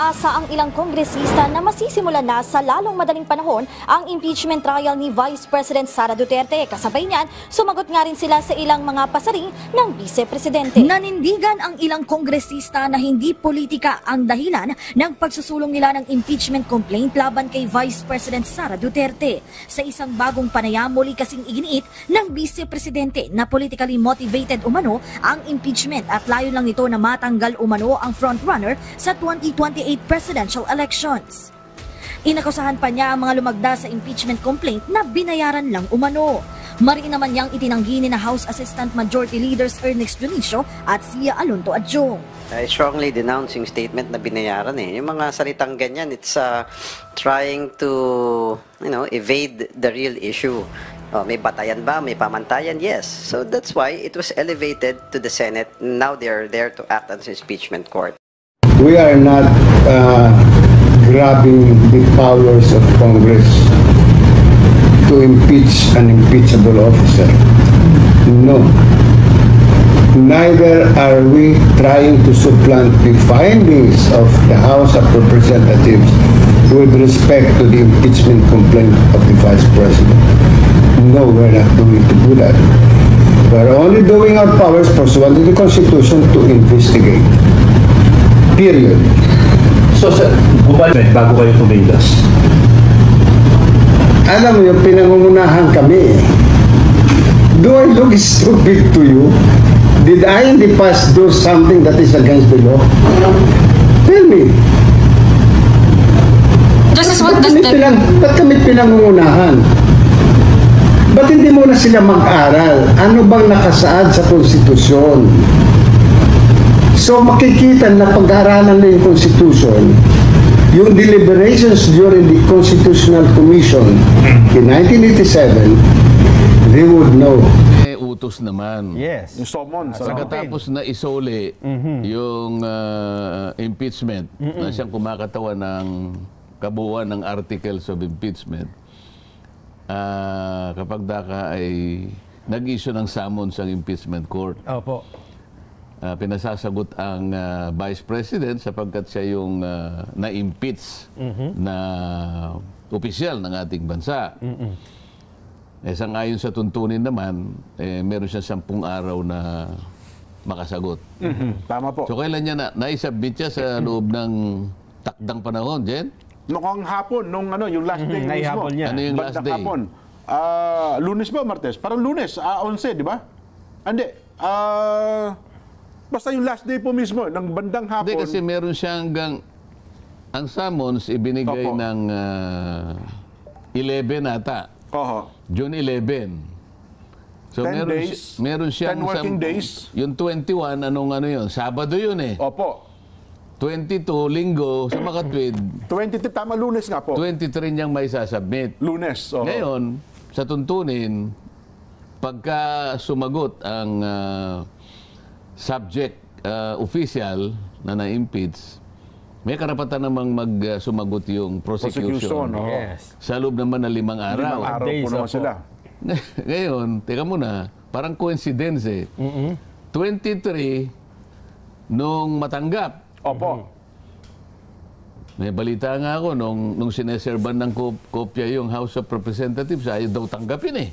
Umaasa ang ilang kongresista na masisimulan na sa lalong madaling panahon ang impeachment trial ni Vice President Sara Duterte. Kasabay niyan, sumagot nga rin sila sa ilang mga pasaring ng Vice-Presidente. Nanindigan ang ilang kongresista na hindi politika ang dahilan ng pagsusulong nila ng impeachment complaint laban kay Vice President Sara Duterte. Sa isang bagong panayam, muli kasing iginiit ng Vice-Presidente na politically motivated umano ang impeachment at layo lang nito na matanggal umano ang frontrunner sa 2028 presidential elections. Inakusahan pa niya ang mga lumagda sa impeachment complaint na binayaran lang umano. Mariin naman niyang itinanggi ni na House Assistant Majority Leaders Ernest Dionisio at Sia Alonto Adjong. I strongly denounce yung statement na binayaran eh. Yung mga salitang ganyan, it's trying to, evade the real issue. May batayan ba? May pamantayan? Yes. So that's why it was elevated to the Senate. Now they're there to act as impeachment court. We are not grabbing the powers of Congress to impeach an impeachable officer. No. Neither are we trying to supplant the findings of the House of Representatives with respect to the impeachment complaint of the Vice President. No, we're not going to do that. We're only doing our powers pursuant to the Constitution to investigate. Period. So, sir, bumalik bago kayo tumigas. Alam mo, pinangungunahan kami. Do I look stupid to you? Did I in the past do something that is against the law? Tell me. Justice, what does the... Ba't kami pinangungunahan? Ba't hindi muna sila mag-aral? Ano bang nakasaad sa konstitusyon? So makikita na pag-aaralan na yung Constitution, yung deliberations during the Constitutional Commission in 1987, they would know. Utos naman. Yes. Yung summons. Pagkatapos na isole yung impeachment na siyang kumakatawan ng kabuuan ng articles of impeachment, kapag daka ay nag-issue ng summons ang impeachment court. Opo. Pinasasagot ang Vice President sapagkat siya yung na-impeach na opisyal ng ating bansa. Sangayon sa tuntunin naman, meron siya 10 araw na makasagot. Tama po. So kailan niya naisubmit siya sa loob ng takdang panahon, Jen? Noong hapon, yung last day mismo. Niya. Ano yung last day? Hapon. Lunes ba, Martes? Parang Lunes, 11, di ba? Hindi. Basta yung last day po mismo, ng bandang hapon. Hindi, kasi meron siya hanggang, ang summons ibinigay ng 11 ata. June 11. So 10 days, meron siyang 10 working days. Yung 21, ano yun? Sabado yun eh. Opo. 22, linggo, sa makatwid. 23, tama, Lunes nga po. 23 niyang may sasubmit. Lunes. Ngayon, sa tuntunin, pagka sumagot ang subject official na na-impeach, may karapatan namang mag-sumagot yung prosecution. Yes. Sa loob naman ng 5 araw. 5 araw po naman sila. Ngayon, teka muna, parang coincidence eh. 23 nung matanggap. Opo. May balita nga ako nung sineserban ng kopya yung House of Representatives, ayaw daw tanggapin eh.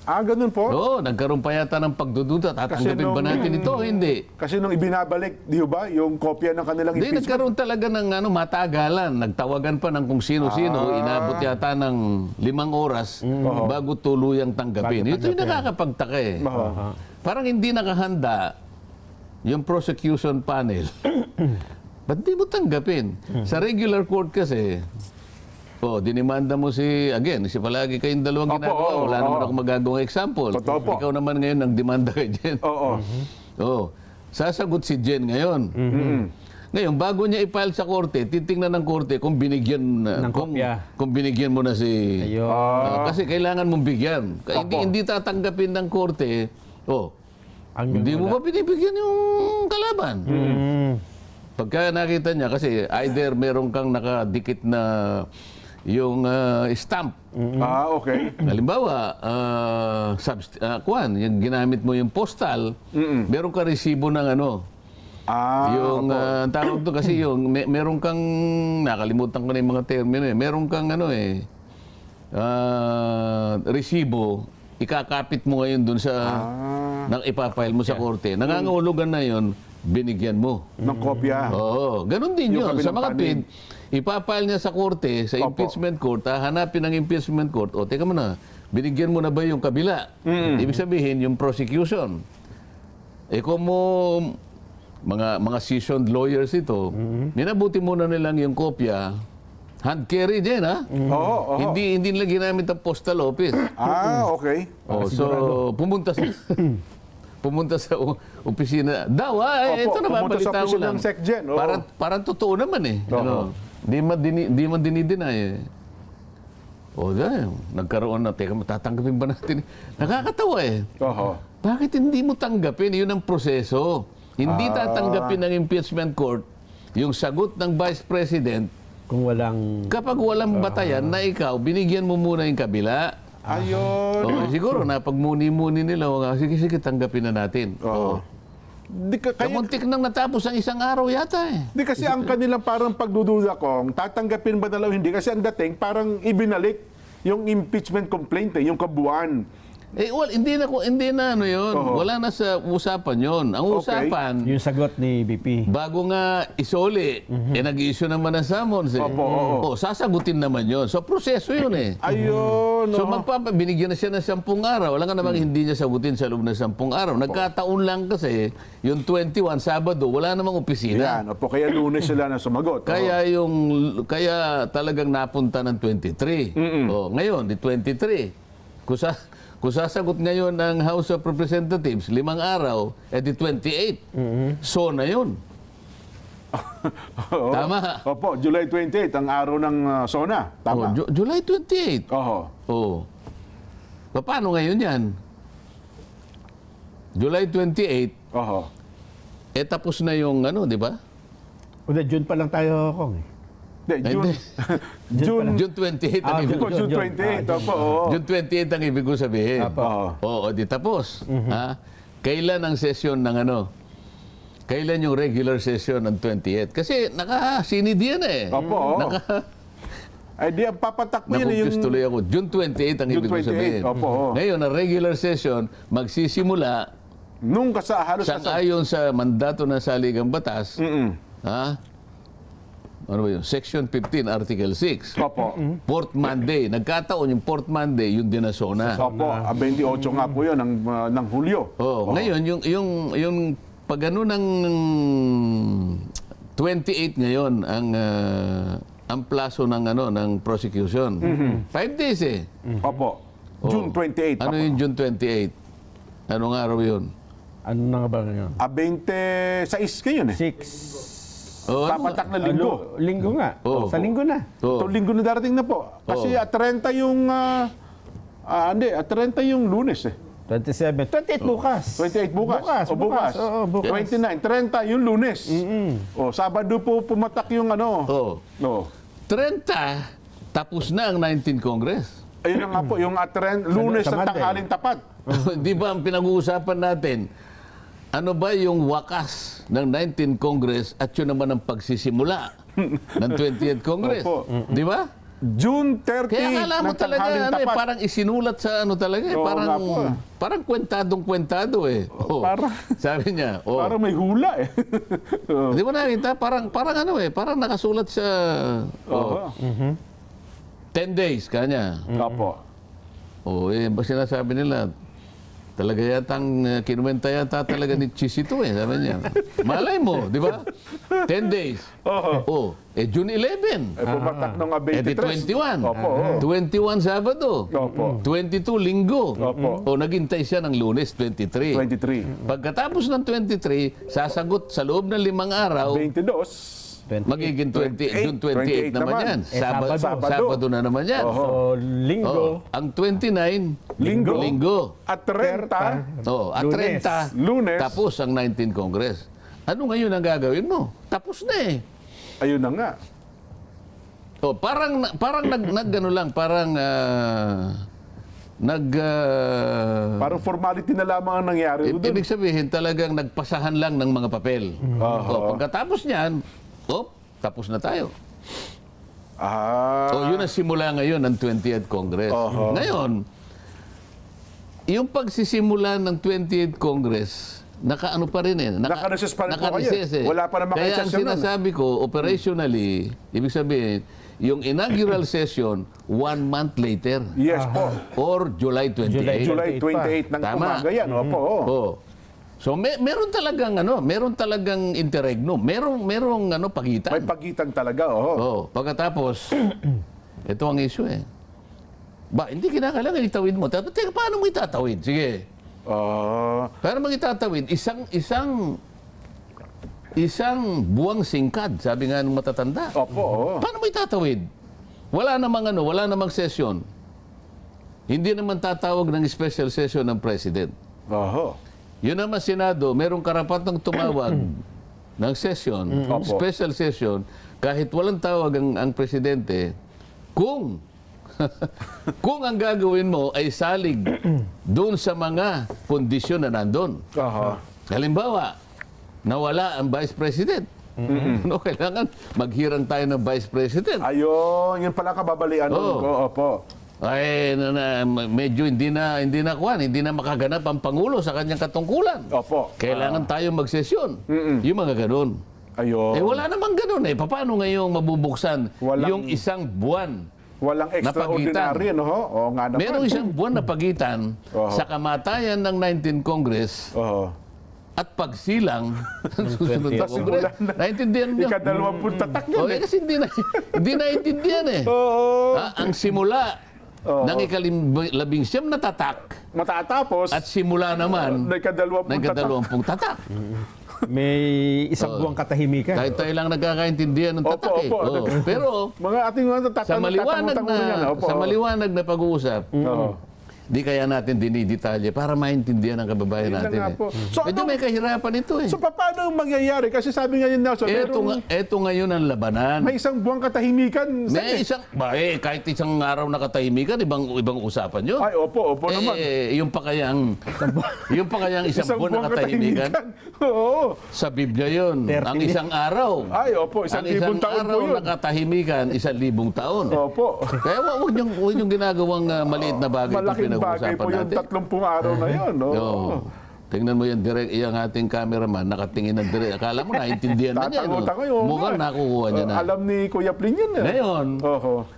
Ganun po? Oo, nagkaroon pa yata ng pagdududa. Tatanggapin ba natin ito o hindi? Kasi nung ibinabalik, di ba, yung kopya ng kanilang Hindi, impeachment. nagkaroon talaga ng matagalan. Nagtawagan pa ng kung sino-sino. Inabot yata ng 5 oras bago tuluyang tanggapin. Ito yung nakakapagtaka eh. Parang hindi nakahanda yung prosecution panel. Ba't di mo tanggapin? Sa regular court kasi, dinimanda mo si palagi kayong dalawang ginagawa. Wala naman ako magagawang example. Ikaw naman ngayon ang demanda kay Jen. Sasagot si Jen ngayon. Ngayon, bago niya i-file sa korte, titingnan ng korte kung binigyan kung binigyan mo na si... kasi kailangan mong bigyan. Hindi tatanggapin ng korte, hindi mo pa binibigyan yung kalaban. Pagka nakita niya, kasi either meron kang nakadikit na yung stamp. Okay. Halimbawa, yung ginamit mo yung postal, meron ka resibo ng Yung ang tawag doon kasi yung meron kang, nakalimutan ko na yung mga termino eh. Meron kang resibo, ikakapit mo ngayon doon sa nang ipapile mo sa korte. Nangangahulugan na yon, binigyan mo. Ng kopya. Oo, ganun din Yung yun. Sa kabilang mga tweet, ipapile niya sa korte, sa impeachment court, hanapin ng impeachment court, o teka mo na, binigyan mo na ba yung kabila? Ibig sabihin, yung prosecution. Eh kung mo, mga seasoned lawyers ito, minabuti muna nilang yung kopya, hand carry din, ha? Oo. Hindi nila ginamit ang postal office. Okay. Oh, so, pumunta sa opisina. Daw, ito na pumunta sa babalita ko opisina lang. ng SecGen, oo. Parang totoo naman eh. Oo. Di man dinideny eh. O, nagkaroon na, teka, matatanggapin ba natin? Nakakatawa eh. Oho. Bakit hindi mo tanggapin? Yun ang proseso. Hindi tatanggapin ng impeachment court yung sagot ng Vice President Kung walang... kapag walang batayan na ikaw, binigyan mo muna yung kabila. Ayun. Siguro napagmuni-muni nila, sige, tanggapin na natin. Oo. Kamuntik nang natapos ang isang araw yata eh. Di kasi ang kanilang parang pagdududa kong tatanggapin ba na hindi kasi ang dating parang ibinalik yung impeachment complaint yung kabuuan. Hindi na ano yun. Wala na sa usapan yun. Ang usapan, Yung sagot ni BP. bago nga isoli, nag-i-issue naman ng summons eh. Sasagutin naman yun. So, proseso yun eh. Ayun. So, binigyan na siya ng 10 araw. Wala nga namang hindi niya sagutin sa loob ng 10 araw. Nagkataon lang kasi, yung 21, Sabado, wala namang opisina. Yan. Kaya Lunes sila na sumagot. Kaya talagang napunta ng 23. Ngayon, di 23. Kung sasagot ngayon ng House of Representatives, 5 araw, di 28. So na yun. Tama. Opo, July 28, ang araw ng SONA. Tama. July 28. Oho. Paano ngayon yan? July 28, Oho. tapos na yung di ba? June pa lang tayo, Kong. June. June 28 ang ibig ko. June 28. Opo. June 28 ang ibig ko sabihin. Di tapos. Kailan ang session ng Kailan yung regular session ng 28? Kasi nakasinid yan eh. Opo. Di ang papatak mo yan Nakumpus tuloy ako. June 28 ang ibig ko sabihin. Opo. Ngayon, ang regular session magsisimula nung halos ayon sa mandato ng Saligang Batas. Ano ba yun? Section 15, Article 6. Opo. Fourth Monday. Nagkataon yung fourth Monday, yung dinasona. Opo. 28 nga po yun ng Hulyo. Ngayon, yung pag ng 28 ngayon ang plaso ng prosecution. 5 days eh. Opo. June 28. Ano yung June 28? Anong araw yun? Ano na nga ba ngayon? 26 ngayon eh. 6. Papatak na linggo. Linggo nga. Sa linggo na. Ito linggo na darating na po. Kasi at 30 yung... at 30 yung Lunes eh. 27. 28 bukas. 28 bukas. Bukas. Bukas. 29. 30 yung Lunes. Sabado po pumatak yung 30, tapos na ang 19th Congress. Ayun na nga po, yung Lunes Sa at tanghaling tapat. Di ba ang pinag-uusapan natin, ano ba yung wakas ng 19th Congress at yun naman ang pagsisimula ng 20th Congress? Di ba? June 30 Kaya akala mo ng talaga, tanghaling tapat. parang isinulat sa talaga, parang kwentadong-kwentado eh. Sabi niya, Parang may hula eh. di ba nakita? Parang parang nakasulat sa 10 days kanya. Opo. Sinasabi nila, talaga yatang kinuwenta yata talaga ni Chisito eh, sabi niya. Malay mo, di ba? 10 days. June 11. Pumatak nung 23. 21. Opo. 21 Sabado. Opo. 22 Linggo. Opo. Naghintay siya ng Lunes, 23. 23. Pagkatapos ng 23, sasagot sa loob ng 5 araw, 22. magiging June 28 naman yan. Sabado na naman yan. So, linggo. Ang 29, Linggo. At 30. At 30, Lunes. tapos ang 19th Congress. Ano ngayon ang gagawin mo? Tapos na eh. Ayun na nga. Parang naggano lang, parang Parang formality na lamang ang nangyari doon. ibig sabihin talagang nagpasahan lang ng mga papel. Pagkatapos niyan, tapos na tayo. Yun ang simula ngayon ng 20th Congress. Ngayon, yung pagsisimula ng 20th Congress, nakaano pa rin Naka-recess pa rin po kayo. Naka-recess Wala pa namang Kaya ang session nun. sinasabi ko, operationally, ibig sabihin, yung inaugural session, 1 month later. Yes po. Or July 28. July 28 ng Tama. umaga yan. Opo. So meron talagang interregnum. Merong pagitan. May pagitan talaga. Pagkatapos, ito ang issue hindi kinakailangan itawid mo. Teka, paano mo itatawid? Sige. Paano mo itatawid? Isang buwang singkad, sabi nga ng matatanda. Paano mo itatawid? Wala namang session. Hindi naman tatawag ng special session ng President. Yun naman Senado, merong karapatang tumawag ng session, special session, kahit walang tawag ang Presidente, kung ang gagawin mo ay salig doon sa mga kondisyon na nandun. Halimbawa, nawala ang Vice President. Kailangan maghirang tayo ng Vice President. Ayun, yun pala kababalian. Opo. Ay, medyo hindi na makaganap ang Pangulo sa kanyang katungkulan. Opo. Kailangan tayo magsesyon. Yung mga ganun. Ayun. Wala namang ganun Paano ngayong mabubuksan yung isang buwan? Walang extraordinary, no? Nga naman. Merong isang buwan na pagitan sa kamatayan ng 19th Congress at pagsilang ng susunod na Congress. Naintindihan niyo? Ika-20 tatak yun. Kasi hindi naintindihan Ang simula ng ika-19 na tatak Matatapos, at simula naman na ika-20 tatak. May isang buwang katahimikan. Kahit tayo lang nagkakaintindihan ng tatak Pero mga ating sa maliwanag na pag-uusap, di kaya natin dinidetalye para maintindihan ng kababayan natin. So, Medyo may kahirapan ito So paano mangyayari? Kasi sabi nga yun, Nelson, Ito ngayon ang labanan. may isang buwang katahimikan. Kahit isang araw na katahimikan, ibang usapan yun. Ay, opo naman. Yung pa kayang isang buwan na katahimikan, sa Biblia yun. Ang isang araw. Ay, opo, Ang isang araw na katahimikan, 1,000 taon. Opo. Kaya huwag niyong ginagawang maliit na bagay Malaking bagay po yung 30 araw na yun. Tingnan mo yan, direct, yung ating cameraman, nakatingin ng direct. Akala mo, naintindihan na niya. Mukhang nakukuha niya na. Alam ni Kuya Plin yun. Ngayon,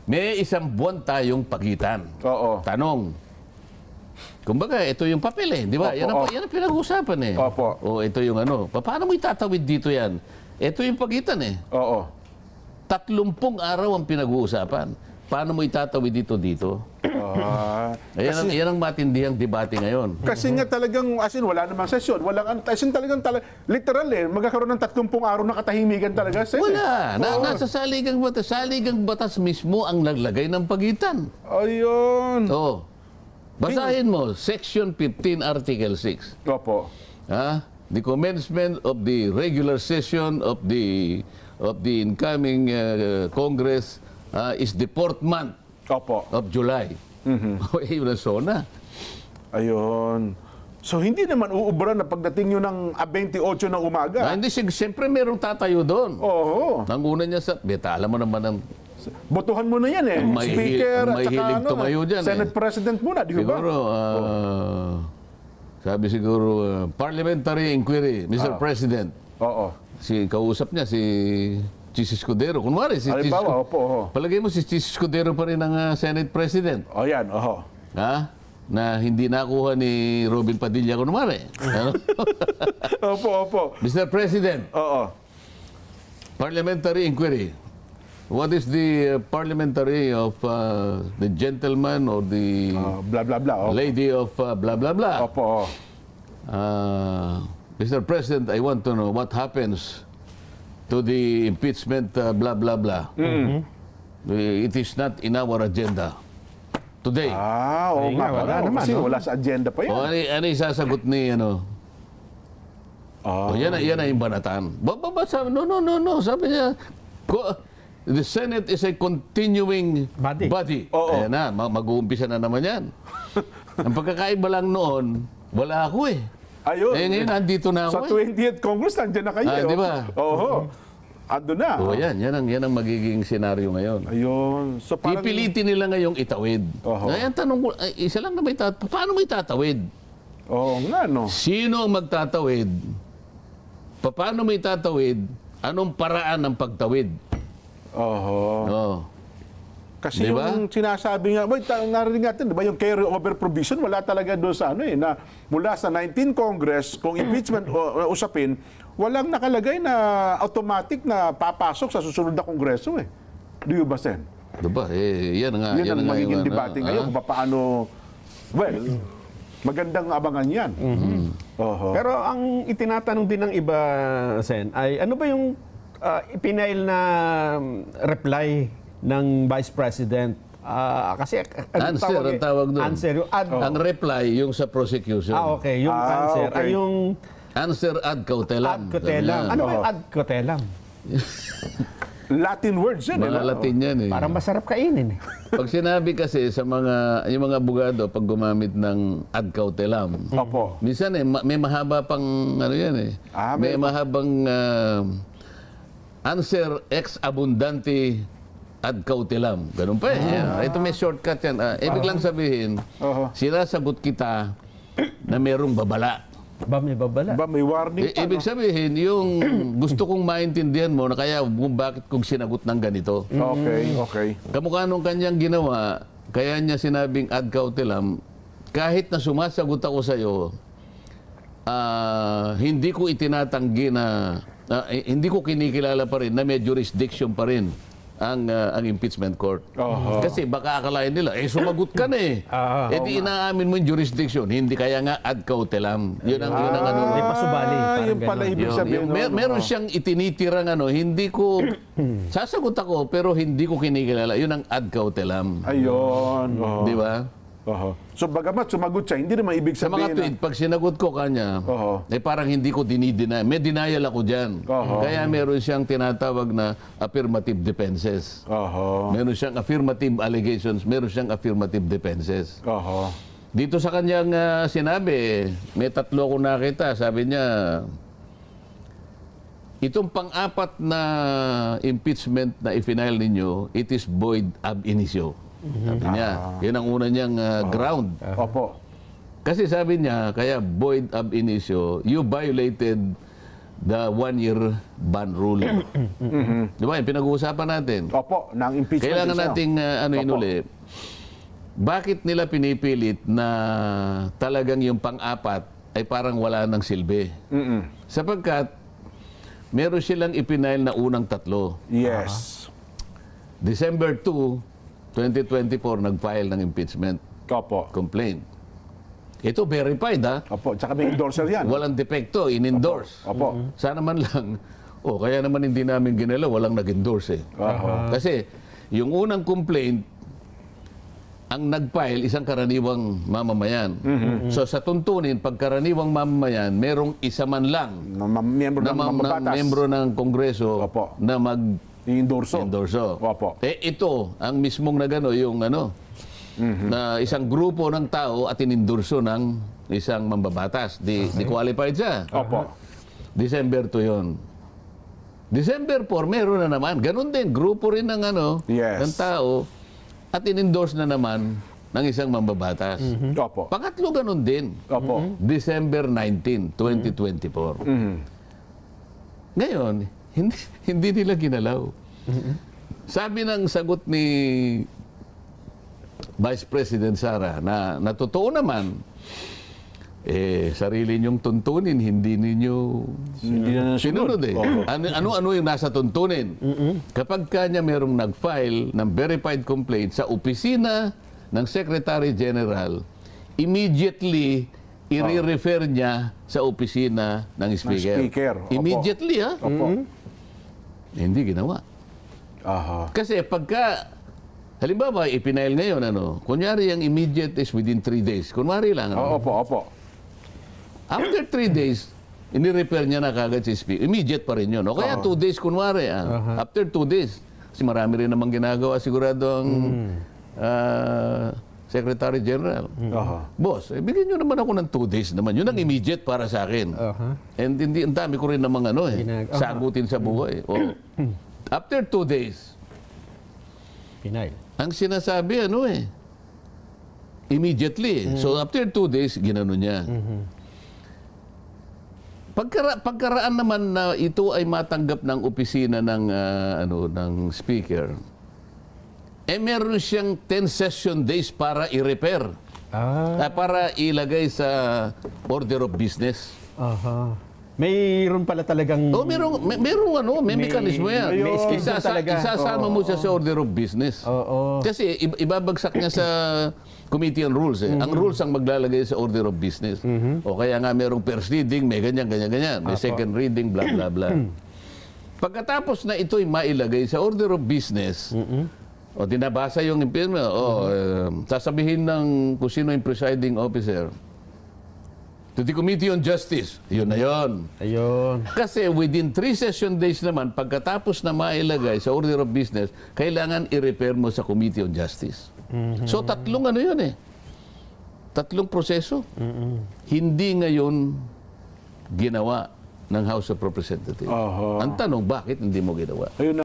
may isang buwan tayong pagitan. Tanong. Kumbaga, ito yung papel di ba? Yan ang pinag-uusapan ito yung paano mo itatawid dito yan? Ito yung pagitan 30 araw ang pinag-uusapan. Paano mo itatawid dito? Yan ang matindihang debate ngayon. Kasi nga talagang, wala namang sesyon. Literal magkakaroon ng 30 araw na katahimikan talaga. Wala. Nasa saligang batas. Saligang batas mismo ang naglagay ng pagitan. Ayun. Basahin mo, Section 15, Article 6. Opo. The commencement of the regular session of the incoming Congress is the 4th month of July. Yun na sona. Ayun. So, hindi naman uubra na pagdating yun ng 28 ng umaga. Hindi, siyempre merong tatayo doon. Nanguna niya alam mo naman ang botohan mo na yan Speaker at saka tumayo dyan, Senate President muna, di ba? Siguro, sabi siguro, parliamentary inquiry, Mr. President. Kausap niya si Chis Escudero. Kunwari, si Chis palagay mo si Chis Escudero pa rin ang Senate President. Yan, na hindi nakuha ni Robin Padilla, kunwari. Opo. Mr. President. Parliamentary inquiry. What is the parliamentary of the gentleman or the blah, blah, blah. lady of blah, blah, blah? Opo. Mr. President, I want to know what happens to the impeachment blah, blah, blah. It is not in our agenda today. Wala naman. Kasi wala sa agenda pa yan. Ano isasagot ni yan ay yung banatan. No. Sabi niya, The Senate is a continuing body. Oo. Ayan na, mag-uumpisa na naman yan. Ang pagkakaiba lang noon, wala ako eh. Ayun. Ngayon, nandito na Sa ako eh. 20th Congress, nandiyan na kayo. Di ba? Oo. Ando na. Oo, yan ang magiging senaryo ngayon. Ayun. So parang... Pipilitin nila ngayong itawid. Oho. Ngayon, tanong ko, isa lang na may paano may tatawid? Oo nga, no? Sino ang magtatawid? Paano may tatawid? Anong paraan ng pagtawid? Oho. Oh. Kasi Di ba? yung sinasabi nga, narinig natin, di ba, yung carry-over provision, wala talaga doon sa ano eh, na mula sa 19 Congress, kung impeachment usapin, walang nakalagay na automatic na papasok sa susunod na Kongreso eh. Do you ba, Sen? Diba? Yan nga. Yan ang nga magiging yung, debate ngayon kung paano, well, magandang abangan yan. Oho. Pero ang itinatanong din ng iba, Sen, ay ano ba yung ipinail na reply ng Vice President? Kasi Answer ang tawag doon. Answer, yung Ang reply, yung sa prosecution. okay, yung answer okay. ay yung Answer ad cautelam. ad cautelam. Ano ba yung ad cautelam? Latin words yan. Mga Latin yan eh. Parang masarap kainin eh. Pag sinabi kasi sa yung mga abogado, pag gumamit ng ad cautelam, Opo. minsan eh, may mahaba pang ano yan eh. May may- mahabang answer ex abundante ad cautelam. Ganun pa eh. Ito may shortcut yan. Ibig lang sabihin, sinasagot kita na merong babala. Ba, may babala. Ba, may warning pa, Ibig sabihin, yung gusto kong maintindihan mo na kaya kung bakit kong sinagot ng ganito. Okay. Kamukha nung kanyang ginawa, kaya niya sinabing ad cautelam, kahit na sumasagot ako sa iyo, hindi ko itinatanggi na, hindi ko kinikilala pa rin na may jurisdiction pa rin ang impeachment court. Kasi baka akalain nila, sumagot ka na eh. Di inaamin mo yung jurisdiction. Hindi kaya nga ad cautelam. Yun ang ano. May pasubali. Parang Yung pala ganun. ibig sabihin. Meron siyang itinitirang ano, hindi ko, sasagot ako, pero hindi ko kinikilala. Yun ang ad cautelam. Ayun. Di ba? So bagamat sumagot siya, hindi naman ibig Sa mga sabihin tweet, pag sinagot ko kanya, parang hindi ko dinideny. May denial ako dyan. Kaya meron siyang tinatawag na affirmative defenses. Meron siyang affirmative allegations, meron siyang affirmative defenses. Dito sa kanyang sinabi, may 3 ko nakita. Sabi niya, itong pang-apat na impeachment na ifinail ninyo, it is void ab initio. Sabi niya, yun ang una niyang ground. Opo. Kasi sabi niya, kaya void ab initio, you violated the 1-year ban rule. Di ba? Yung pinag-uusapan natin. Opo, ng impeachment. Kailangan isa. nating inuli. Bakit nila pinipilit na talagang yung pang-apat ay parang wala ng silbi? Sapagkat meron silang ipinail na unang 3. Yes. December 2, 2024, nag-file ng impeachment Opo. complaint. Ito verified ha. Opo, tsaka may endorser yan. Walang depekto, in-endorse. Opo. Sana man lang, kaya naman hindi namin ginalaw, walang nag-endorse eh. Kasi yung unang complaint, ang nag-file, isang karaniwang mamamayan. So sa tuntunin, pag karaniwang mamamayan, merong isa man lang Miyembro na ng mambabatas. membro ng Kongreso Opo. na Endorso. endorso. Opo. Ito, ang mismong nagano yung na isang grupo ng tao at inendorso ng isang mambabatas. Di qualified siya. Opo. December 2 yun. December 4, meron na naman. Ganon din, grupo rin ng Yes. ng tao at inendorse na naman ng isang mambabatas. Opo. Pangatlo ganon din. Opo. December 19, 2024. Ngayon, hindi nila ginalaw. Sabi ng sagot ni Vice President Sara na totoo naman, sarili niyong tuntunin, hindi ninyo Hindi na sinunod eh. Opo. Ano yung nasa tuntunin? Kapag kanya merong nag-file ng verified complaint sa opisina ng Secretary General, immediately i-refer niya sa opisina ng Speaker. Speaker. Opo. Immediately ha? Opo. Hindi ginawa. Kasi pagka, halimbawa, ipinail ngayon, kunyari yung immediate is within 3 days. Kunwari lang. Opo. After 3 days, ini-repair niya na kagad si Speaker. Immediate pa rin yun. O kaya 2 days, kunwari. After 2 days, Kasi marami rin namang ginagawa sigurado ang Secretary General. Boss, bigyan nyo naman ako ng 2 days naman. Yun ang immediate para sa akin. And hindi, ang dami ko rin namang sagutin sa buhay. After 2 days, Pinail. ang sinasabi, immediately. So after 2 days, ginano niya. Pagkaraan naman na ito ay matanggap ng opisina ng speaker, meron siyang 10 session days para i-repair. Para ilagay sa order of business. Mayroon pala talagang... May mekanismo yan. May schedule talaga. Isasama mo siya sa order of business. Kasi ibabagsak niya sa Committee on Rules. Ang rules ang maglalagay sa order of business. O kaya nga merong first reading, may ganyan. May second reading, blah, blah, blah. Pagkatapos na ito'y mailagay sa order of business, o dinabasa yung impeachment, sasabihin ng kung sino yung presiding officer, to the Committee on Justice. Yun na yun. Ayun. Kasi within 3 session days naman, pagkatapos na mailagay sa order of business, kailangan i-repair mo sa Committee on Justice. So tatlong proseso. Hindi ngayon ginawa ng House of Representatives. Ang tanong, bakit hindi mo ginawa? Ayun